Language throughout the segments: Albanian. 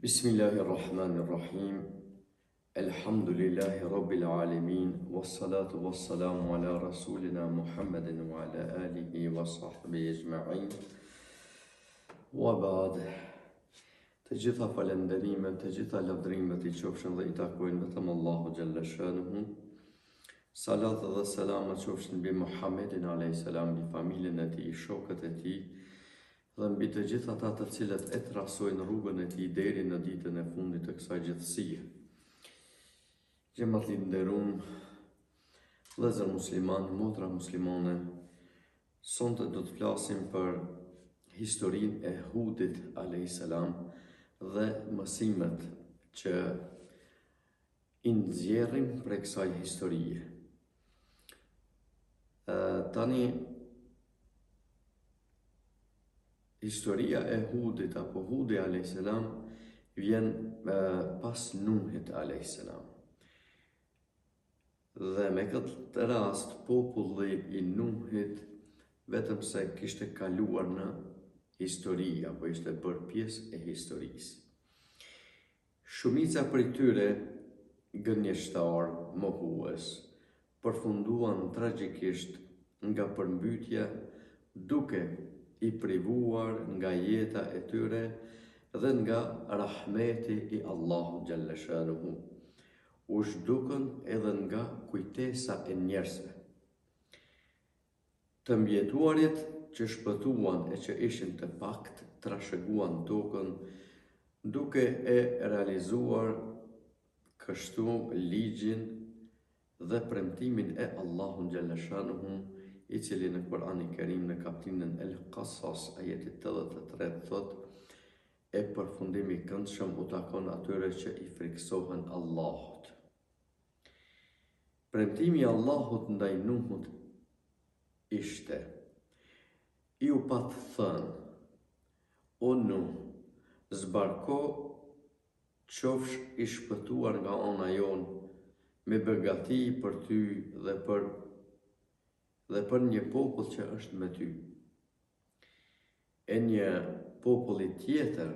Bismillahirrahmanirrahim. Alhamdulillahi Rabbil Alamin. Wassalatu wassalamu ala Rasulina Muhammedin wa ala alihi wa sahbihi ajma'in. Wa ba'd. Të gjitha falenderimet, të gjitha lavdrimet I qofshin dhe I takojnë vetëm Allahu Gjalla Shanuhu. Salat dhe selamat qofshin bi Muhammedin a.s. bi familjen e tij, shokët e tij, dhe mbi të gjithë ata të cilët e trasojnë rrugën e tij deri në ditën e fundit të kësaj gjithësie. Xhamat I nderuam, vëllezër musliman, motra muslimane, sonte do të flasim për historinë e Hudit a.s. dhe mësimet që I nxjerrim prej kësaj historie. Tani historia e Hudit apo Hudi a.s. vjen pas Nuhit a.s. Dhe me këtë rast populli I Nuhit vetëm se kishte kaluar në histori apo ishte bërë pjesë e historisë. Shumica prej tyre gënjeshtar, mohues, përfunduan tragjikisht nga përmbytja duke I privuar nga jeta e tyre dhe nga rahmeti I Allahu Gjalla Shanuhu, u zhdukën edhe nga kujtesa e njerëzve. Të mbjetuarit që shpëtuan e që ishin të pakt, trashëguan tokën duke e realizuar kështu ligjin dhe premtimin e Allahu Gjalla Shanuhu, I cili në Kur'anin Kerim në kapitullin El-Qasas ajeti 83 thot: e përfundimi I këndshëm u takon atyre që I friksohen Allahut. Premtimi I Allahut ndaj Nuhut ishte: I u pat thënë, o Nuh, zbarko qofsh I shpëtuar nga ana jon me begati për ty dhe për një popull që është me ty. E një populli tjetër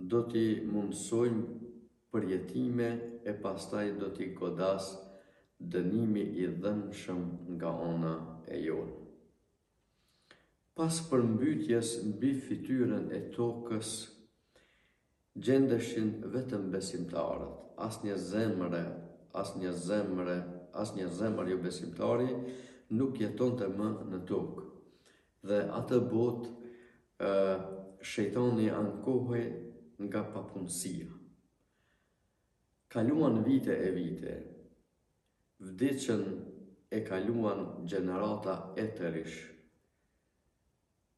do t'i mundsojmë përjetime e pastaj do t'i godas dënimi I dhëmshëm nga ana e jonë. Pas përmbytjes mbi fytyrën e tokës, gjendeshin vetëm besimtarët, asnjë zemër jo besimtari nuk jetonte më në tokë, dhe atë botë shejtani ankohej nga papunësia. Kaluan vite e vite, vdiqën e kaluan gjenerata e tërish,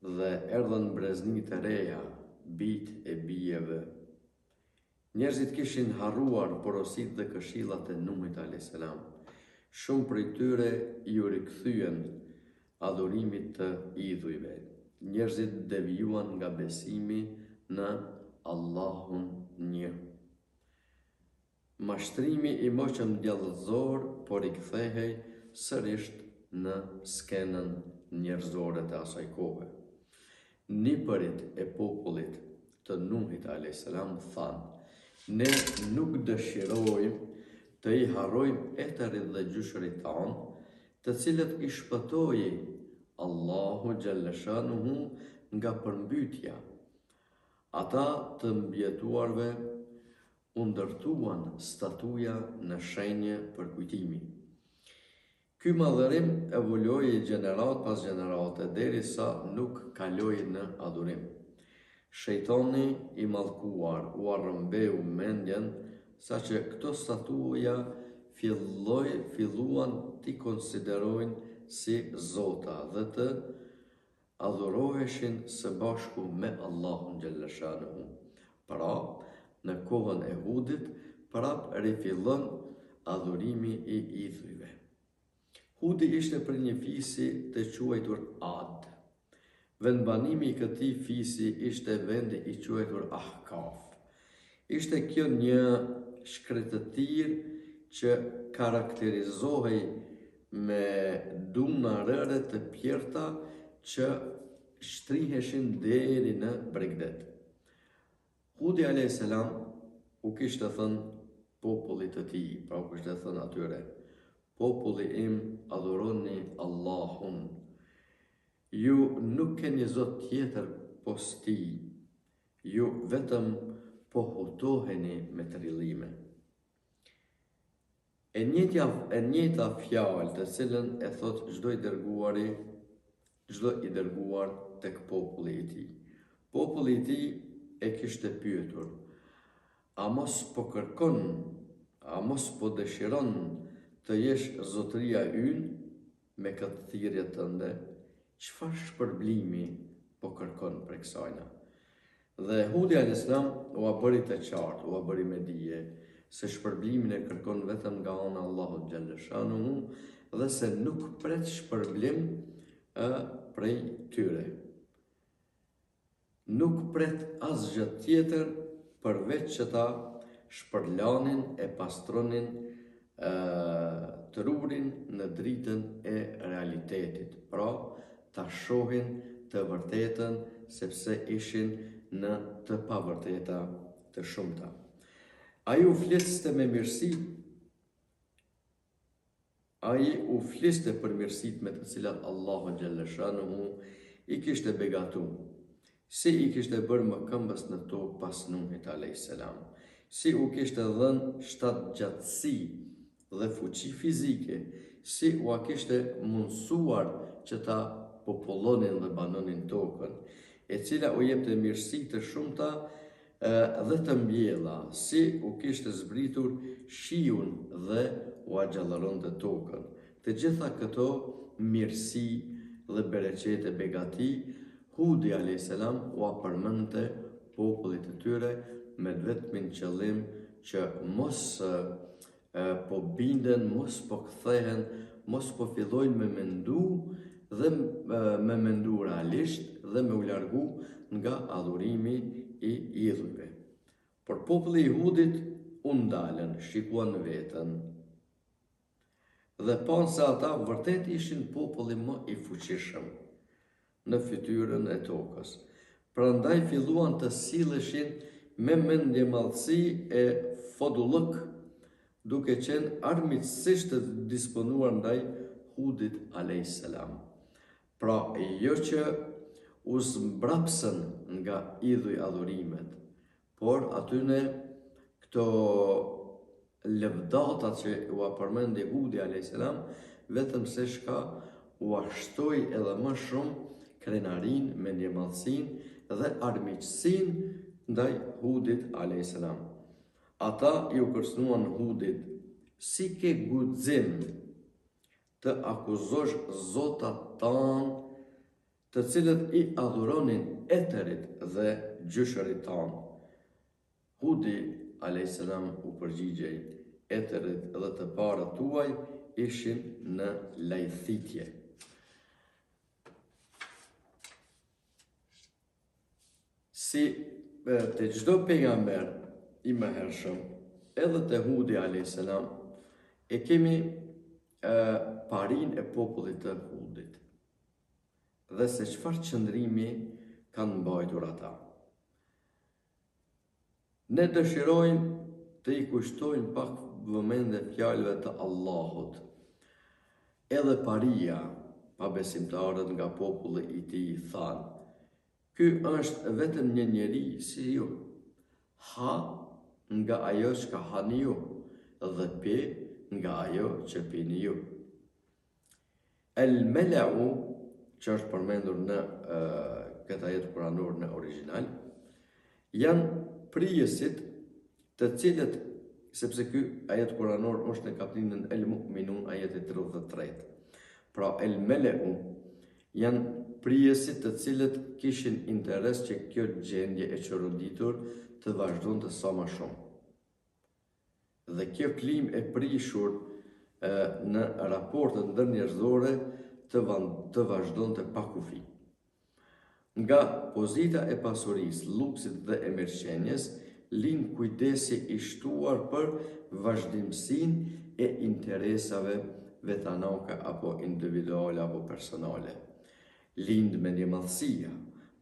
dhe erdhën brezni të reja, bijt e bijeve. Njerëzit kishin harruar porosit dhe këshillat e Nuhit a.s. Shumë prej tyre I u rikthyen adhurimit të idhujve. Njerëzit devijuan nga besimi në Allahun një. Mashtrimi I moshëm djallëzor po rikthehej sërish në skenën njerëzore të asaj kohe. Nipërit e popullit të Nuhit a.s. thanë: ne nuk dëshirojmë të I harrojmë etërit dhe gjyshërit tanë, të cilët I shpëtoi Allahu Gjalla Shanuhu nga përmbytja. Ata të mbjetuarve u ndërtuan statuja në shenjë për kujtimi. Ky madhërim evoloi gjenerat pas gjenerate derisa nuk kaloi në adhurim. Shejtani I mallkuar u arrëmbeu mendjen saqë këto statuja filluan t'i konsiderojnë si zota dhe të adhuroheshin së bashku me Allahun Gjalla Shanuhu. Pra, në kohën e Hudit, prap rifillon adhurimi I idhujve. Hudi ishte për një fisi të quajtur Ad. Vendbanimi I këtij fisi ishte vendi I quajtur Ahkaf. Ishte kjo një shkretëtir që karakterizohej me duna rëre të pjerta që shtriheshin deri në Bregdet. Hudi a.s. u kishte thënë popullit të tij, pra u kishte thënë atyre: populli im, adhuroni Allahun. Ju nuk keni zot tjetër pos tij. Ju vetëm po hutoheni me trillime. E njëjta fjalë të cilën e thot çdo i dërguar tek populli i tij. Populli i tij e kishte pyetur: a mos po kërkon, a mos po dëshiron të jesh zotëria ynë me këtë thirrje tënde? Çfarë shpërblimi po kërkon për kësajna? Dhe Hudi a.s. u bëri të qartë, u bëri me dije se shpërblimin e kërkon vetëm nga ana Allahut xhaleshanuhu dhe se nuk pret shpërblim prej tyre. Nuk pret asgjë tjetër përveç që ta shpërlanin e pastronin trurin në dritën e realitetit, pra ta shohin të vërtetën sepse ishin në të pavërteta të shumta. Ai u fliste me mirësi, ai u fliste për mirësitë me të cilat Allahu xhaleshanuhu i kishte begatuar. Si i kishte bërë më këmbës në tokë pas Nuhit a.s. Si u kishte dhënë 7 gjatësi dhe fuqi fizike, si u kishte mundsuar që ta popullonin dhe banonin tokën, e cila u jepte mirësi të shumta dhe të mbjella, si u kishte zbritur shiun dhe u xhallaronte tokën. Të gjitha këto mirësi dhe bereqete begati, Hudi a.s. u përmendte popullit të tyre me vetmin qëllim që mos po binden, mos po kthehen, mos po fillojnë me mendu dhe me mendu realisht dhe me u largu nga adhurimi i idhujve. Por populli i Hudit u ndalën, shikuan veten dhe panë se ata vërtet ishin populli më i fuqishëm në fytyrën e tokës. Prandaj filluan të silleshin me mendje madhësi e fodullëk, duke qenë armiqësisht të disponuar ndaj Hudit a.s. Pra jo që u zmbrapsën nga idhuj adhurimet, por atyne këto lëvdata që u përmendi Hudi a.s. vetëm se shka u ashtoi edhe më shumë krenarin, mendjemadhësin dhe armiqësin ndaj Hudit a.s. Ata ju kërcënuan Hudit: si ke guxim të akuzosh zotat tanë të cilët i adhuronin eterit dhe gjyshërit tanë? Hudi a.s. u përgjigjej: eterit dhe të parët tuaj ishin në lajthitje. Si të çdo pejgamber i mëhershëm, edhe të Hudi a.s. e kemi parin e popullit të Hudit dhe se çfarë qëndrimi kanë mbajtur ata. Ne dëshirojmë të i kushtojmë pak vëmendje fjalëve të Allahut. Edhe paria, pa besimtarët nga populli i tij thanë: ky është vetëm një njeri si ju, ha nga ajo që ka hani ju dhe pi nga ajo që pini ju. El Mela'u, që është përmendur në këtë ajet kuranor në original, janë prijesit të cilët, sepse ky ajet kuranor është në kapitullin El Mu'minun, ajeti 33. Pra El Mela'u janë prijesit të cilët kishin interes që kjo gjendje e çoroditur të vazhdonte sa më shumë. Dhe kjo klim e prishur në raportet ndërnjerëzore të vazhdonte pa kufi. Nga pozita e pasurisë, luksit dhe e mirëqenies, lind kujdesi i shtuar për vazhdimsinë e interesave vetanake apo individuale apo personale. Lind mendjemadhësia,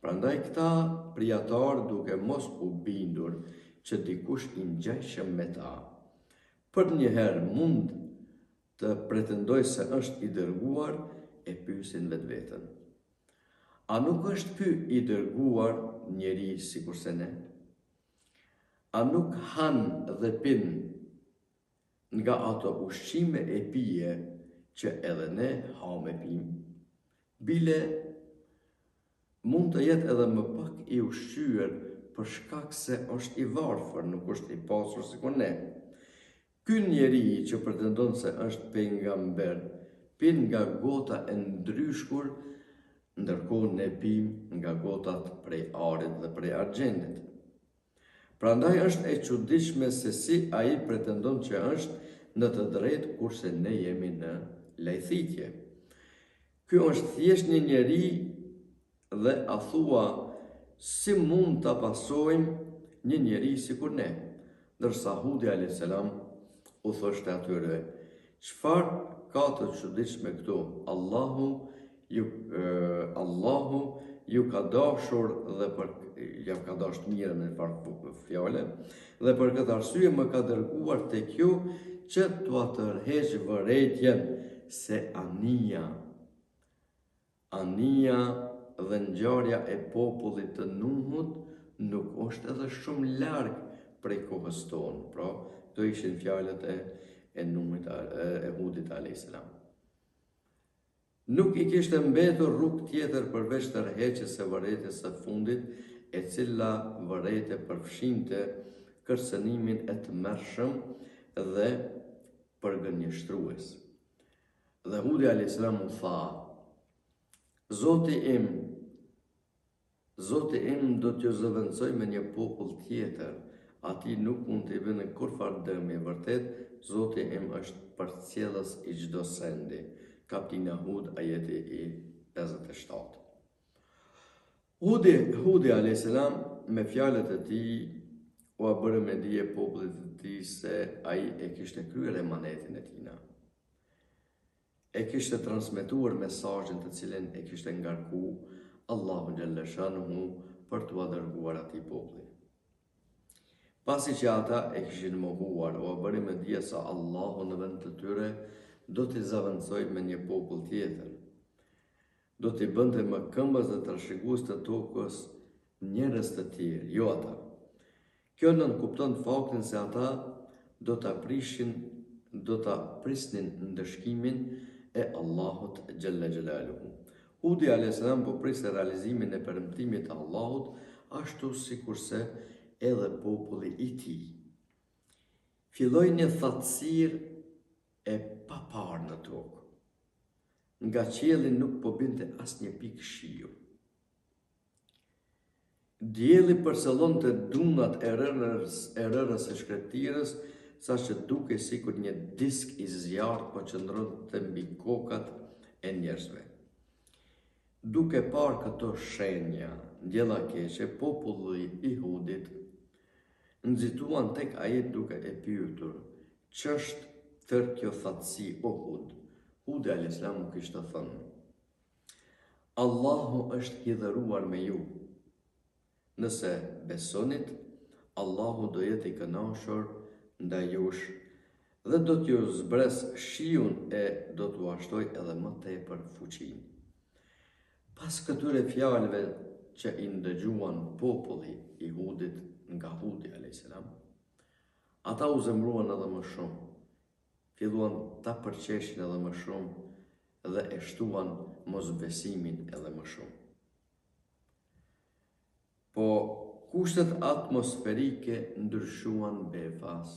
Prandaj këta prijatar duke mos u bindur që dikush i ngjajshëm me ta, për njëherë mund të pretendoj se është i dërguar, e pyesin vetveten. A nuk është ky i dërguar njeri sikurse ne? A nuk han dhe pin nga ato ushqime e pije që edhe ne ham e pim? Bile mund të jetë edhe më pak i ushqyer për shkak se është i varfër, nuk është i pasur sikur ne. Ky njeri që pretendon se është pejgamber, pin nga gota e ndryshkur, ndërkohë ne pim nga gotat prej arit dhe prej argjendit. Prandaj është e çuditshme se si ai pretendon që është në të drejtë kurse ne jemi në lajthitje. Ky është thjesht një njeri dhe a thua si mund ta pasojmë një njeri sikur ne? Ndërsa Hudi a.s. u thoshte atyre, çfarë ka të çuditshme këtu? Allahu ju ka dashur dhe ja ka dashur mirë në farë fjale, dhe për këtë arsye më ka dërguar tek ju që t'ua tërheq vërejtjen se ania dhe ngjarja e popullit të Nuhut nuk është edhe shumë larg prej kohës tonë. Pra, këto ishin fjalët e Nuhit e Hudit a.s. Nuk i kishte mbetur rrugë tjetër përveç tërheqjes së vërejtjes së fundit, e cila vërejtje përfshinte kërcënimin e tmerrshëm dhe përgënjeshtrues. Dhe Hudi a.s. u tha, Zoti im do t'ju zëvendësoj me një popull tjetër, ati nuk mund t'i bëni kurfar dëmi, vërtet, Zoti im është përcjellës i çdo sendi. Kaptina Hud, ajeti i 57. Hudi a.s. me fjalët e tij u bëri me dije popullit të tij se ai e kishte kryer emanetin e tij. E kishte transmetuar mesazhin të cilin e kishte ngarku Allahu xhalla shanuhu për t'u dërguar atij populli. Pasi që ata e kishin mohuar, u bëri me dije se Allahu në vend të tyre do t'i zavendsoj me një popull tjetër. Do t'i bënte më këmbës dhe trashëgues të tokës njerëz të tjerë, jo ata. Kjo nënkupton faktin se ata do ta prisnin ndëshkimin e Allahut xhalla xhelaluhu. Hudi a.s. po priste realizimin e premtimit të Allahut, ashtu sikurse edhe populli i tij. Filloi një thatësirë e papar në tokë. Nga qielli nuk po binte asnjë pikë shiu. Dielli përcëllonte dunat e rërës e shkretirës, saqë dukej sikur një disk i zjarrt po qëndronte mbi kokat e njerëzve. Duke parë këto shenja, ndjella keqe, populli i Hudit nxituan tek ai duke e pyetur, ç'është tërë kjo thatësi o Hud? Hudi a.s. u kishte thënë, Allahu është hidhëruar me ju. Nëse besonit, Allahu do jetë i kënaqur ndaj jush dhe do t'ju zbres shiun e do t'u ashtoj edhe më tepër fuqinë. Pas këtyre fjalëve që i ndëgjuan populli i Hudit nga Hudi a.s., ata u zemruan edhe më shumë, filluan ta përqeshin edhe më shumë dhe e shtuan mosbesimin edhe më shumë. Po kushtet atmosferike ndryshuan befas.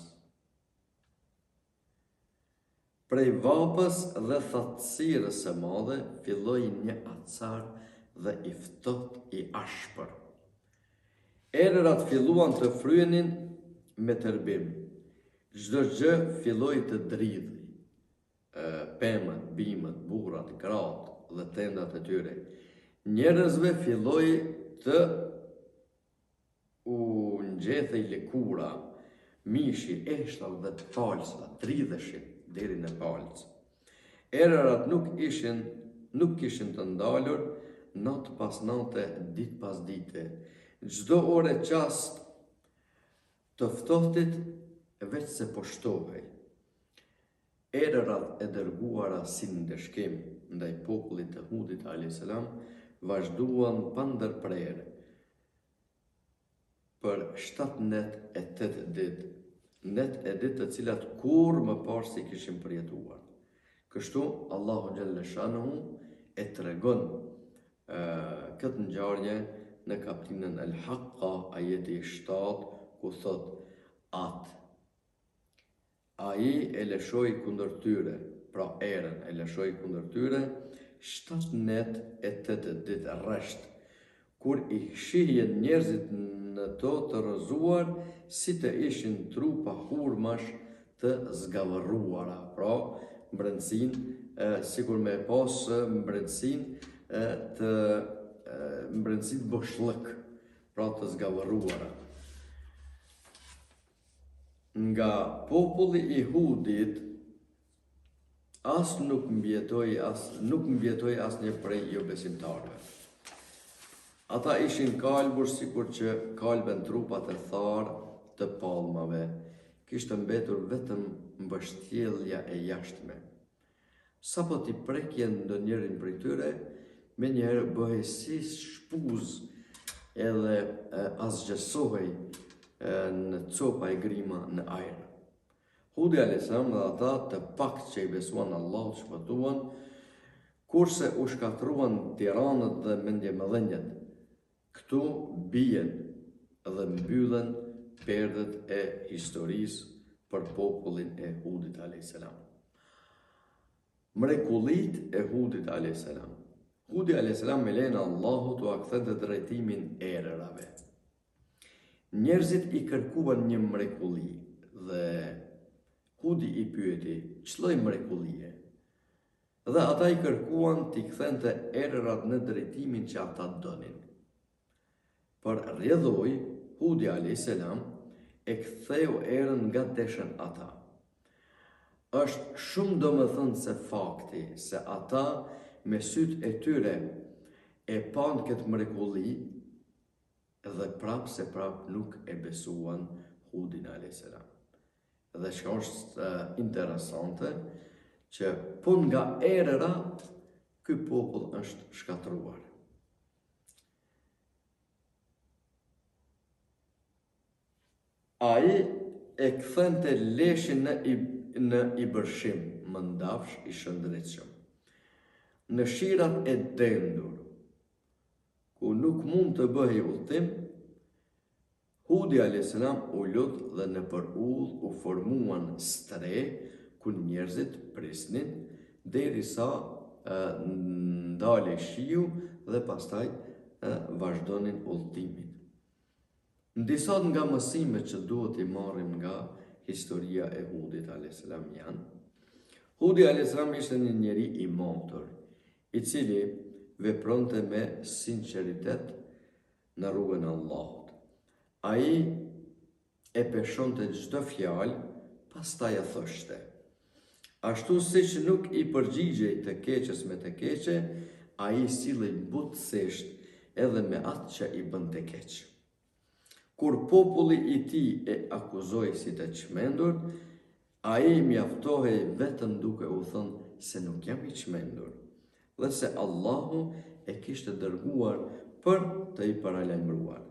Prej vapës dhe thatësirës së madhe filloi një acar dhe i ftohtë i ashpër. Erërat filluan të fryenin me tërbim. Çdo gjë filloi të dridhi. Pemët, bimët, burrat, gratë dhe tendat e tyre. Njerëzve filloi të u ngjethej lëkura, mishi, eshtal dhe palca, dridheshin deri në palcë. Erërat nuk kishin të ndalur natë pas nate, ditë pas dite. Çdo ore qast të ftohtit veç se po shtohej. Erërat e dërguara si ndeshkim ndaj popullit të Hudit a.s. vazhduan pa ndërprerje për 7 net e 8 ditë, net e ditë të cilat kur më parë si kishin përjetuar. Kështu, Allahu Gjelle Shanuhu e tregon këtë ngjarje në kapitullin Al-Haqqa, ajeti 7, ku thot atë. Ai e lëshoi kundër tyre, pra erën e lëshoi kundër tyre 7 net e 8 ditë rresht, kur I shihjen njerëzit në to të rrëzuar si të ishin trupa hurmash të zgavërruara, pra mbretësinë sikur me pas mbretësinë të boshllëk, pra të zgavërruara. Nga populli I Hudit nuk mbjetoi asnjë prej jo besimtarëve. Ata ishin kalbur sikur që kalben trupat e tharë të palmave. Kishte mbetur vetëm mbështjellja e jashtme. Sapo t'i prekjen ndonjërin prej tyre, menjëherë bëhej si shpuz edhe asgjësohej në copa e grima në ajër. Hudi a.s. dhe ata të pakt që I besuan Allahu shpëtuan, kurse u shkatruan tiranët dhe mendjemëdhenjet. Këtu bien dhe mbyllen perdet e historisë për popullin e Hudit a.s. Mrekullit e Hudit a.s. Hudi a.s. me lejen e Allahut u akthente drejtimin erërave. Njerëzit I kërkuan një mrekulli dhe Hudi I pyeti, ç'lloj mrekullie? Dhe ata I kërkuan t'i kthente erërat në drejtimin që ata donin. Për rrjedhoi, Hudi a.s. e ktheu erën nga deshen ata. Është shumë domethënëse fakti se ata me sytë e tyre e pan këtë mrekulli dhe prap se prap nuk e besuan Hudin a.s. Dhe që është interesante që pun nga erëra ky popull është shkatruar. Ai e kthente leshin në Ibërshim, mëndafsh I shëndetshëm, në shirat e dendur, ku nuk mund të bëhej udhtim, Hudi a.s. u lut dhe në për udh u formuan stre ku njerëzit prisnin derisa ndale shiu dhe pastaj vazhdonin udhtimin. Disa nga mësimet që duhet I marrim nga historia e Hudit a.s. janë: Hudi a.s. ishte një njeri I motor, I cili vepronte me sinqeritet në rrugën e Allahut. Ai e peshonte çdo fjalë, pastaj e thoshte. Ashtu siç nuk I përgjigjej të keqes me të keqe, ai sillej butësisht edhe me atë që I bënte keq. Kur populli I tij e akuzoi si të çmendur, ai mjaftohej vetëm duke u thënë se nuk jam I çmendur, dhe se Allahu e kishte dërguar për të I paralajmëruar.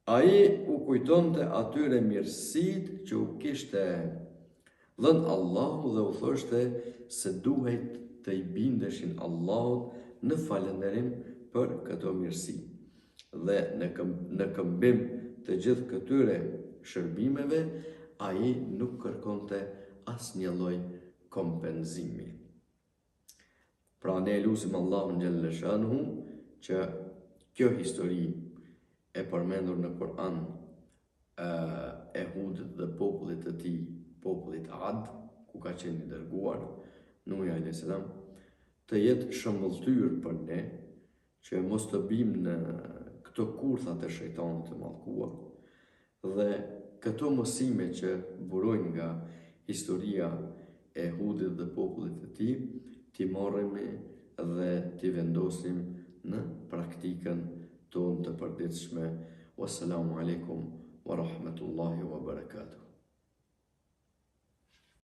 Ai u kujtonte atyre mirësitë që u kishte dhënë Allahu dhe u thoshte se duhet të I bindeshin Allahut në falënderim për këto mirësi. Dhe në këmbim të gjithë këtyre shërbimeve, ai nuk kërkonte asnjë lloj kompenzimi. Pra ne lutim Allahun Gjelle Shanuhu që kjo histori e përmendur në Kur'an e Hudit dhe popullit të tij, popullit Ad, ku ka qenë I dërguar Nuhi a.s., të jetë shëmbulltyr për ne, që mos të bim në këto kurthat e shejtanit të mallkuar, dhe këto mësime që burojnë nga historia e Hudit dhe popullit të tij, t'i marrim dhe t'i vendosim në praktikën tonë të përditshme. Wassalamu alaikum wa rahmatullahi wa barakatuh.